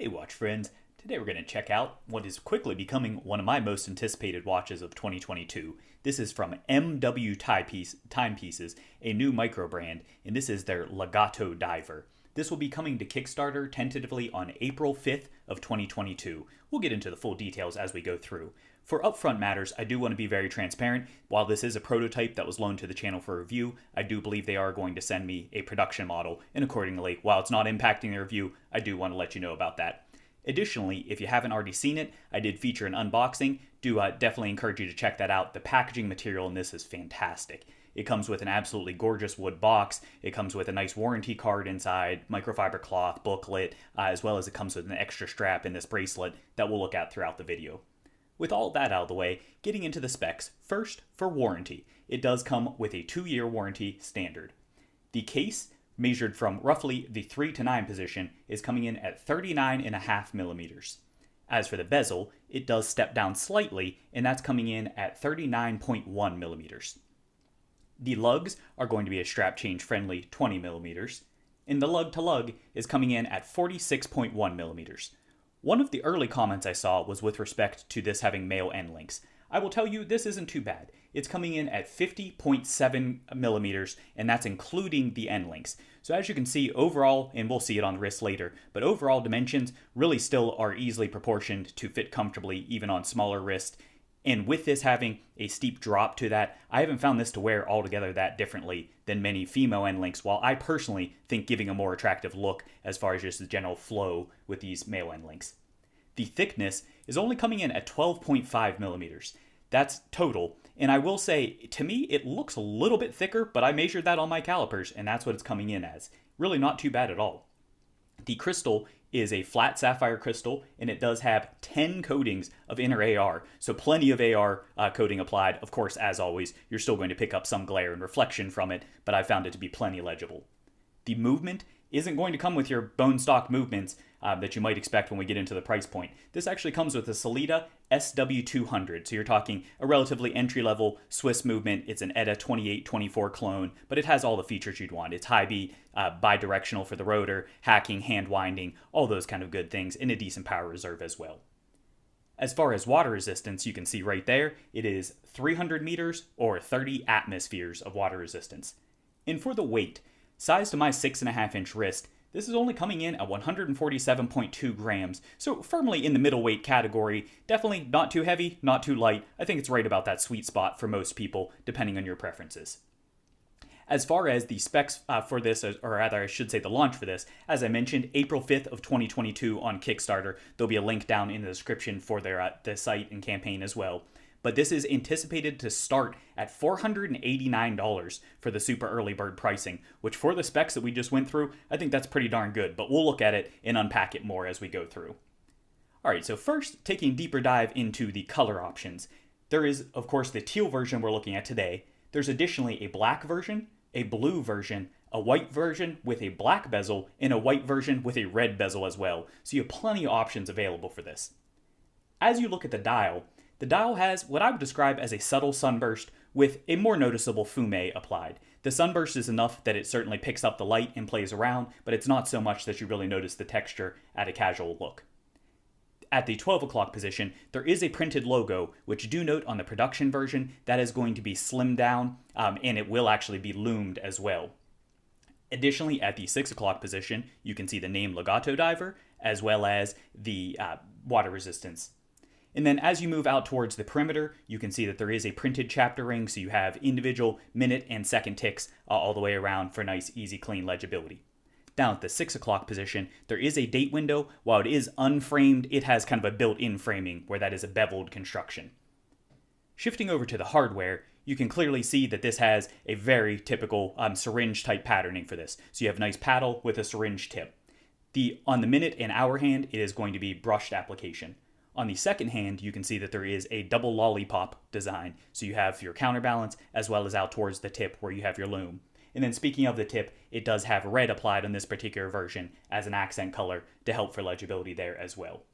Hey watch friends, today we're going to check out what is quickly becoming one of my most anticipated watches of 2022. This is from MW Timepieces, a new micro brand, and this is their Legatodiver. This will be coming to Kickstarter tentatively on April 5th of 2022. We'll get into the full details as we go through. For upfront matters, I do want to be very transparent. While this is a prototype that was loaned to the channel for review, I do believe they are going to send me a production model, and accordingly, while it's not impacting the review, I do want to let you know about that. Additionally, if you haven't already seen it, I did feature an unboxing. Do definitely encourage you to check that out. The packaging material in this is fantastic. It comes with an absolutely gorgeous wood box. It comes with a nice warranty card inside, microfiber cloth, booklet, as well as it comes with an extra strap in this bracelet that we'll look at throughout the video. With all that out of the way, getting into the specs, first for warranty. It does come with a 2-year warranty standard. The case, measured from roughly the 3 to 9 position, is coming in at 39.5 millimeters. As for the bezel, it does step down slightly, and that's coming in at 39.1 millimeters. The lugs are going to be a strap change friendly 20 millimeters, and the lug to lug is coming in at 46.1 millimeters. One of the early comments I saw was with respect to this having male end links. I will tell you this isn't too bad. It's coming in at 50.7 millimeters, and that's including the end links. So as you can see overall, and we'll see it on the wrist later, but overall dimensions really still are easily proportioned to fit comfortably even on smaller wrists. And with this having a steep drop to that, I haven't found this to wear altogether that differently than many female end links, while I personally think giving a more attractive look as far as just the general flow with these male end links. The thickness is only coming in at 12.5 millimeters. That's total. And I will say, to me, it looks a little bit thicker, but I measured that on my calipers, and that's what it's coming in as. Really not too bad at all. The crystal is a flat sapphire crystal, and it does have 10 coatings of inner AR, so plenty of AR coating applied. Of course, as always, you're still going to pick up some glare and reflection from it, but I found it to be plenty legible. The movement isn't going to come with your bone stock movements that you might expect when we get into the price point. This actually comes with a Sellita SW200, so you're talking a relatively entry-level Swiss movement. It's an ETA 2824 clone, but it has all the features you'd want. It's high beat, bi-directional for the rotor, hacking, hand winding, all those kind of good things, and a decent power reserve as well. As far as water resistance, you can see right there, it is 300 meters or 30 atmospheres of water resistance. And for the weight, size to my 6.5-inch wrist, this is only coming in at 147.2 grams, so firmly in the middleweight category. Definitely not too heavy, not too light. I think it's right about that sweet spot for most people, depending on your preferences. As far as the specs for this, or rather I should say the launch for this, as I mentioned, April 5th of 2022 on Kickstarter. There'll be a link down in the description for their the site and campaign as well. But this is anticipated to start at $489 for the super early bird pricing, which for the specs that we just went through, I think that's pretty darn good, but we'll look at it and unpack it more as we go through. Alright, so first, taking a deeper dive into the color options. There is, of course, the teal version we're looking at today. There's additionally a black version, a blue version, a white version with a black bezel, and a white version with a red bezel as well. So you have plenty of options available for this. As you look at the dial has what I would describe as a subtle sunburst with a more noticeable fume applied. The sunburst is enough that it certainly picks up the light and plays around, but it's not so much that you really notice the texture at a casual look. At the 12 o'clock position, there is a printed logo, which do note on the production version that is going to be slimmed down, and it will actually be loomed as well. Additionally, at the 6 o'clock position, you can see the name Legatodiver, as well as the water resistance. And then as you move out towards the perimeter, you can see that there is a printed chapter ring, so you have individual minute and second ticks all the way around for nice, easy, clean legibility. Down at the 6 o'clock position, there is a date window. While it is unframed, it has kind of a built-in framing where that is a beveled construction. Shifting over to the hardware, you can clearly see that this has a very typical syringe-type patterning for this. So you have a nice paddle with a syringe tip. On the minute and hour hand, it is going to be brushed application. On the second hand, you can see that there is a double lollipop design. So you have your counterbalance as well as out towards the tip where you have your loom. And then speaking of the tip, it does have red applied on this particular version as an accent color to help for legibility there as well.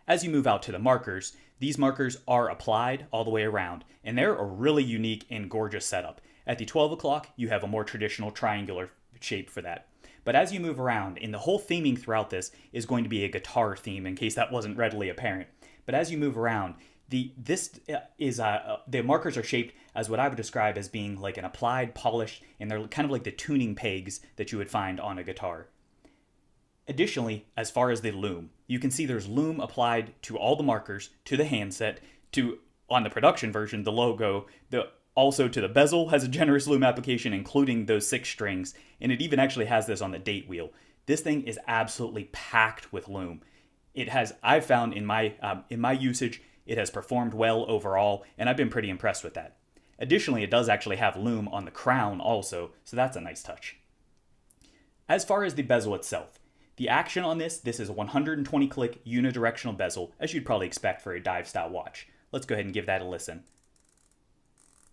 As you move out to the markers, these markers are applied all the way around, and they're a really unique and gorgeous setup. At the 12 o'clock, you have a more traditional triangular shape for that. But as you move around, and the whole theming throughout this is going to be a guitar theme, in case that wasn't readily apparent. But as you move around, the markers are shaped as what I would describe as being like an applied, polished, and they're kind of like the tuning pegs that you would find on a guitar. Additionally, as far as the loom, you can see there's loom applied to all the markers, to the handset, to, on the production version, the logo, also to the bezel has a generous loom application, including those 6 strings, and it even actually has this on the date wheel. This thing is absolutely packed with loom. I've found in my usage, it has performed well overall, and I've been pretty impressed with that. Additionally, it does actually have loom on the crown also, so that's a nice touch. As far as the bezel itself, the action on this is a 120 click unidirectional bezel, as you'd probably expect for a dive style watch. Let's go ahead and give that a listen.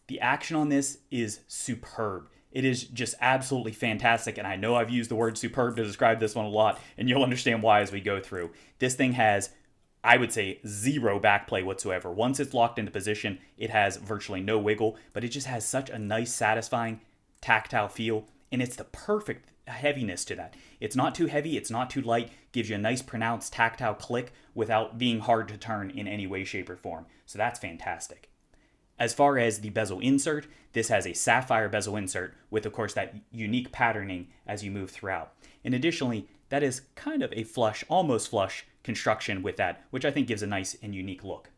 The action on this is superb. It is just absolutely fantastic, and I know I've used the word superb to describe this one a lot, and you'll understand why as we go through. This thing has, I would say, 0 backplay whatsoever. Once it's locked into position, it has virtually no wiggle, but it just has such a nice, satisfying, tactile feel, and it's the perfect heaviness to that. It's not too heavy, it's not too light, gives you a nice pronounced tactile click without being hard to turn in any way, shape, or form. So that's fantastic. As far as the bezel insert, this has a sapphire bezel insert with, of course, that unique patterning as you move throughout. And additionally, that is kind of a flush, almost flush construction with that, which I think gives a nice and unique look.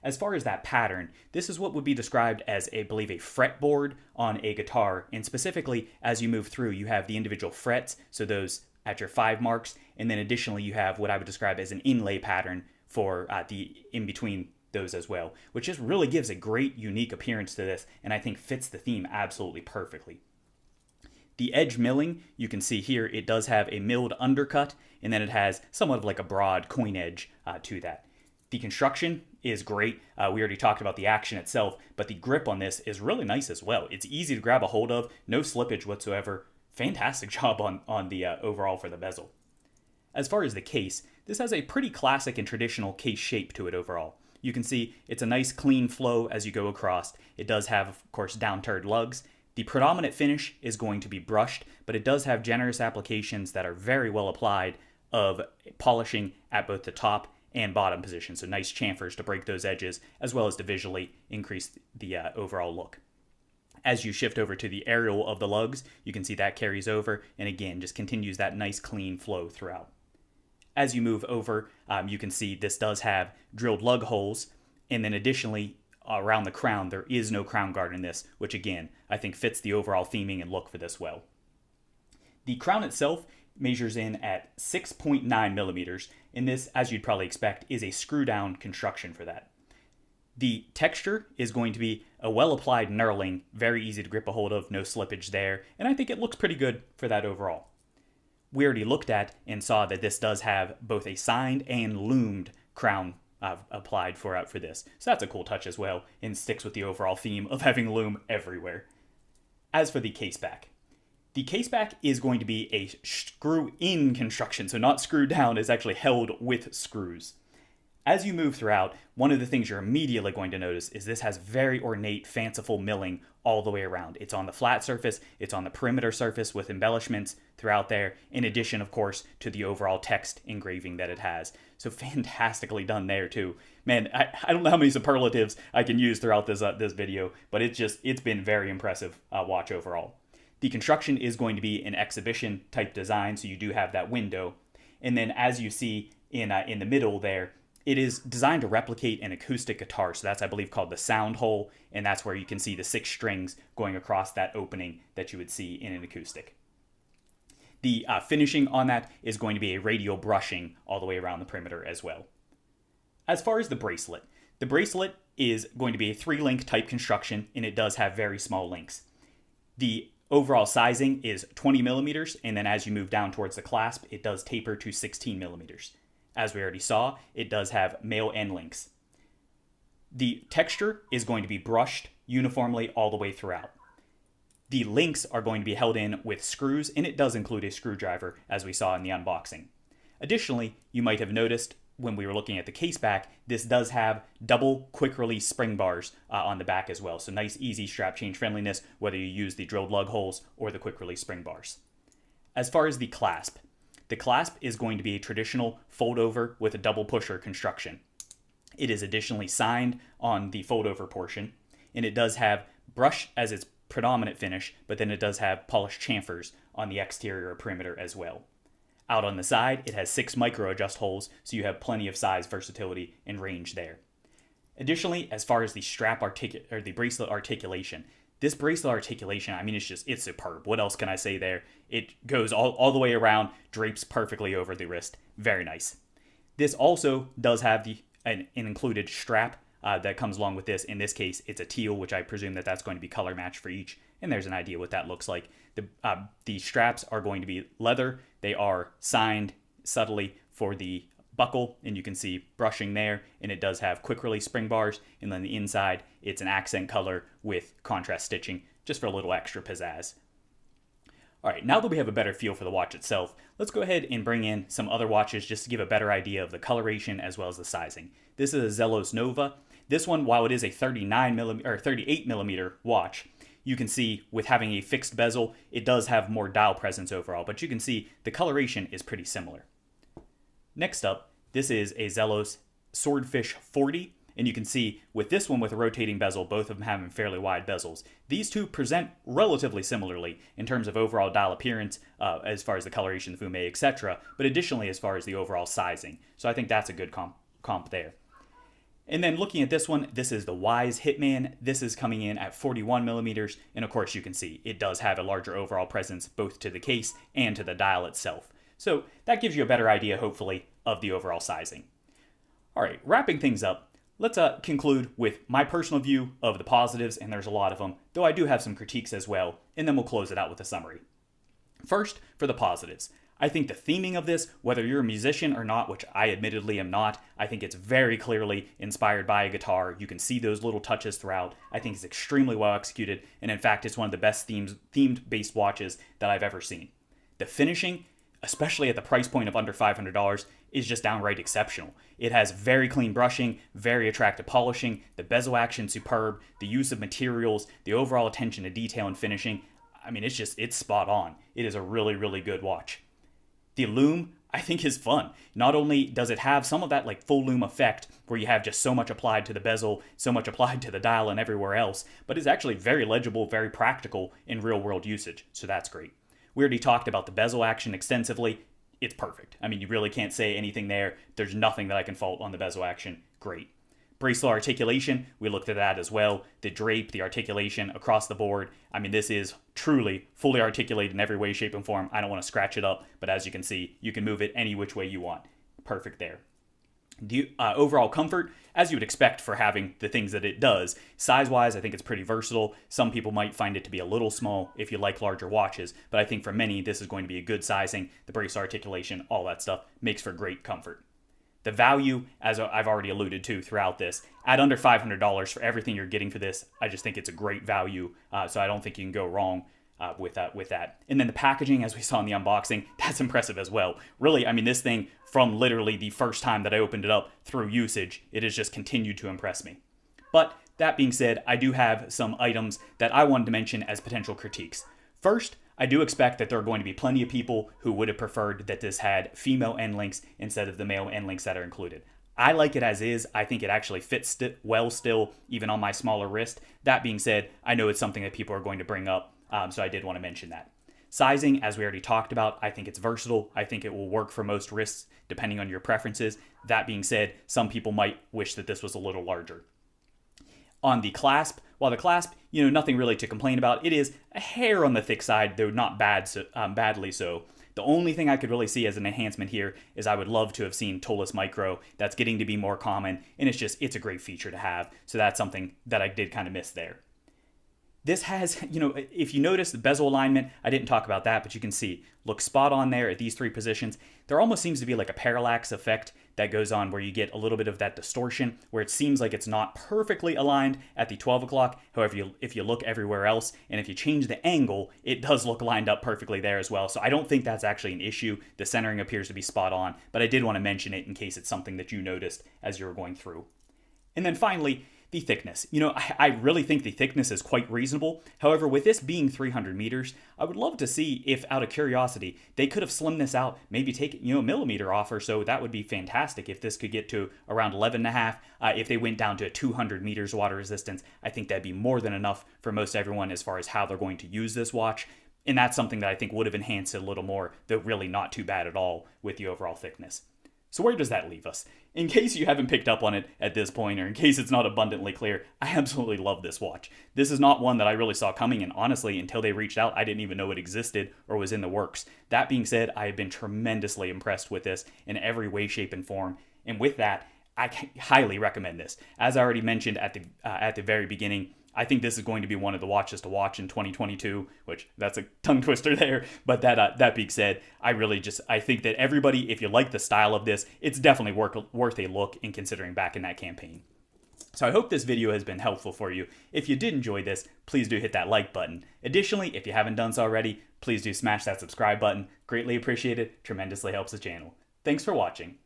As far as that pattern, this is what would be described as, I believe, a fretboard on a guitar. And specifically, as you move through, you have the individual frets, so those at your 5 marks. And then additionally, you have what I would describe as an inlay pattern for the in-between those as well, which just really gives a great, unique appearance to this, and I think fits the theme absolutely perfectly. The edge milling, you can see here, it does have a milled undercut, and then it has somewhat of like a broad coin edge to that. The construction is great. We already talked about the action itself, but the grip on this is really nice as well. It's easy to grab a hold of, no slippage whatsoever. Fantastic job on the overall for the bezel. As far as the case, this has a pretty classic and traditional case shape to it overall. You can see it's a nice clean flow as you go across. It does have, of course, down-turred lugs. The predominant finish is going to be brushed, but it does have generous applications that are very well applied of polishing at both the top and bottom position. So nice chamfers to break those edges, as well as to visually increase the overall look. As you shift over to the aerial of the lugs, you can see that carries over, and again, just continues that nice clean flow throughout. As you move over, you can see this does have drilled lug holes, and then additionally, around the crown, there is no crown guard in this, which again, I think fits the overall theming and look for this well. The crown itself measures in at 6.9 millimeters, and this, as you'd probably expect, is a screw-down construction for that. The texture is going to be a well-applied knurling, very easy to grip a hold of, no slippage there, and I think it looks pretty good for that overall. We already looked at and saw that this does have both a signed and loomed crown applied for this. So that's a cool touch as well, and sticks with the overall theme of having loom everywhere. As for the caseback is going to be a screw-in construction, so not screwed down, it's actually held with screws. As you move throughout, one of the things you're immediately going to notice is this has very ornate, fanciful milling all the way around. It's on the flat surface, it's on the perimeter surface with embellishments throughout there, in addition, of course, to the overall text engraving that it has. So fantastically done there, too. Man, I don't know how many superlatives I can use throughout this video, but it's been very impressive watch overall. The construction is going to be an exhibition type design, so you do have that window. And then as you see in the middle there, it is designed to replicate an acoustic guitar, so that's, I believe, called the sound hole, and that's where you can see the 6 strings going across that opening that you would see in an acoustic. The finishing on that is going to be a radial brushing all the way around the perimeter as well. As far as the bracelet is going to be a 3-link type construction, and it does have very small links. The overall sizing is 20 millimeters, and then as you move down towards the clasp, it does taper to 16 millimeters. As we already saw, it does have male end links. The texture is going to be brushed uniformly all the way throughout. The links are going to be held in with screws, and it does include a screwdriver, as we saw in the unboxing. Additionally, you might have noticed when we were looking at the case back, this does have double quick release spring bars on the back as well. So nice, easy strap change friendliness, whether you use the drilled lug holes or the quick release spring bars. As far as the clasp is going to be a traditional fold over with a double pusher construction. It is additionally signed on the fold over portion, and it does have brush as its predominant finish, but then it does have polished chamfers on the exterior or perimeter as well. Out on the side, it has 6 micro adjust holes, so you have plenty of size versatility and range there. Additionally, as far as the the bracelet articulation, this bracelet articulation, I mean, it's superb. What else can I say there? It goes all the way around, drapes perfectly over the wrist. Very nice. This also does have an included strap that comes along with this. In this case, it's a teal, which I presume that's going to be color matched for each. And there's an idea what that looks like. The straps are going to be leather. They are signed subtly for the buckle, and you can see brushing there, and it does have quick release spring bars, and then the inside, it's an accent color with contrast stitching, just for a little extra pizzazz. All right, now that we have a better feel for the watch itself, let's go ahead and bring in some other watches just to give a better idea of the coloration as well as the sizing. This is a Zelos Nova. This one, while it is a 38 millimeter watch, you can see with having a fixed bezel, it does have more dial presence overall, but you can see the coloration is pretty similar. Next up, this is a Zelos Swordfish 40, and you can see with this one with a rotating bezel, both of them having fairly wide bezels. These two present relatively similarly in terms of overall dial appearance, as far as the coloration, the fume, etc., but additionally as far as the overall sizing. So I think that's a good comp there. And then looking at this one, this is the Wise Hitman. This is coming in at 41 millimeters, and of course you can see it does have a larger overall presence both to the case and to the dial itself. So that gives you a better idea, hopefully, of the overall sizing. All right, wrapping things up, let's conclude with my personal view of the positives, and there's a lot of them, though I do have some critiques as well, and then we'll close it out with a summary. First, for the positives. I think the theming of this, whether you're a musician or not, which I admittedly am not, I think it's very clearly inspired by a guitar. You can see those little touches throughout. I think it's extremely well executed, and in fact, it's one of the best themed-based watches that I've ever seen. The finishing, especially at the price point of under $500, is just downright exceptional. It has very clean brushing, very attractive polishing, the bezel action superb, the use of materials, the overall attention to detail and finishing. I mean, it's spot on. It is a really, really good watch. The lume, I think, is fun. Not only does it have some of that like full lume effect where you have just so much applied to the bezel, so much applied to the dial and everywhere else, but it's actually very legible, very practical in real world usage. So that's great. We already talked about the bezel action extensively. It's perfect. I mean, you really can't say anything there. There's nothing that I can fault on the bezel action. Great. Bracelet articulation, we looked at that as well. The drape, the articulation across the board. I mean, this is truly fully articulated in every way, shape, and form. I don't want to scratch it up, but as you can see, you can move it any which way you want. Perfect there. The overall comfort, as you would expect for having the things that it does. Size-wise, I think it's pretty versatile. Some people might find it to be a little small if you like larger watches, but I think for many, this is going to be a good sizing. The brace articulation, all that stuff, makes for great comfort. The value, as I've already alluded to throughout this, at under $500 for everything you're getting for this, I just think it's a great value, so I don't think you can go wrong with that. And then the packaging, as we saw in the unboxing, that's impressive as well. Really, I mean, this thing, from literally the first time that I opened it up through usage, it has just continued to impress me. But that being said, I do have some items that I wanted to mention as potential critiques. First, I do expect that there are going to be plenty of people who would have preferred that this had female end links instead of the male end links that are included. I like it as is. I think it actually fits well still, even on my smaller wrist. That being said, I know it's something that people are going to bring up, so I did want to mention that. Sizing, as we already talked about, I think it's versatile. I think it will work for most wrists, depending on your preferences. That being said, some people might wish that this was a little larger. On the clasp, while the clasp, nothing really to complain about. It is a hair on the thick side, though not badly so. The only thing I could really see as an enhancement here is I would love to have seen toeless micro. That's getting to be more common, and it's a great feature to have. So that's something that I did kind of miss there. This has, if you notice the bezel alignment, I didn't talk about that, but you can see, look spot on there at these three positions. There almost seems to be like a parallax effect that goes on where you get a little bit of that distortion, where it seems like it's not perfectly aligned at the 12 o'clock. However, if you look everywhere else, and if you change the angle, it does look lined up perfectly there as well. So I don't think that's actually an issue. The centering appears to be spot on, but I did want to mention it in case it's something that you noticed as you were going through. And then finally, The thickness. I really think the thickness is quite reasonable. However, with this being 300 meters, I would love to see if, out of curiosity, they could have slimmed this out, maybe take, a millimeter off or so. That would be fantastic if this could get to around 11.5. If they went down to 200 meters water resistance, I think that'd be more than enough for most everyone as far as how they're going to use this watch. And that's something that I think would have enhanced it a little more, though really not too bad at all with the overall thickness. So where does that leave us? In case you haven't picked up on it at this point, or in case it's not abundantly clear, I absolutely love this watch. This is not one that I really saw coming, and honestly, until they reached out, I didn't even know it existed or was in the works. That being said, I have been tremendously impressed with this in every way, shape, and form. And with that, I highly recommend this. As I already mentioned at the very beginning, I think this is going to be one of the watches to watch in 2022, which that's a tongue twister there. But that being said, I think that everybody, if you like the style of this, it's definitely worth a look in considering back in that campaign. So I hope this video has been helpful for you. If you did enjoy this, please do hit that like button. Additionally, if you haven't done so already, please do smash that subscribe button. Greatly appreciated, tremendously helps the channel. Thanks for watching.